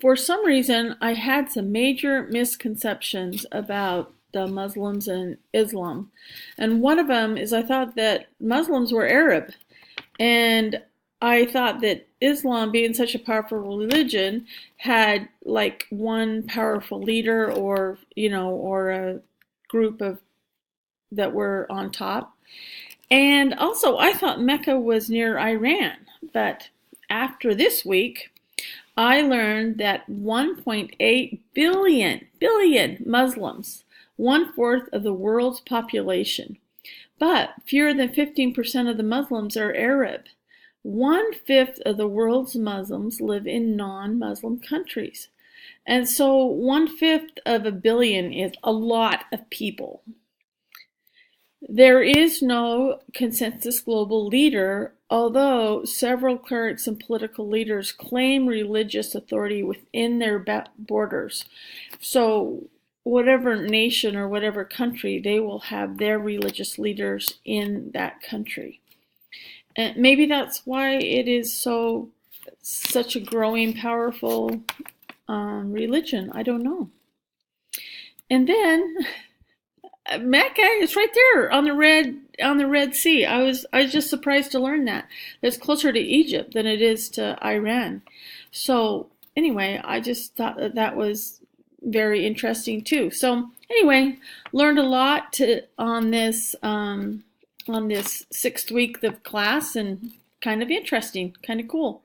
for some reason, I had some major misconceptions about the Muslims and Islam. And one of them is I thought that Muslims were Arab. And I thought that Islam, being such a powerful religion, had like one powerful leader or a group of that were on top. And also, I thought Mecca was near Iran. But after this week, I learned that 1.8 billion Muslims, one fourth of the world's population. But fewer than 15% of the Muslims are Arab. One fifth of the world's Muslims live in non-Muslim countries. And so 1/5 of a billion is a lot of people. There is no consensus global leader, although several clerics and political leaders claim religious authority within their borders. So whatever nation or whatever country, they will have their religious leaders in that country. And maybe that's why it is such a growing, powerful religion. I don't know. And then Mecca is right there on the Red Sea. I was just surprised to learn that. It's closer to Egypt than it is to Iran. So anyway, I just thought that was very interesting too. So anyway, learned a lot on this 6th week of class, and kind of interesting, kind of cool.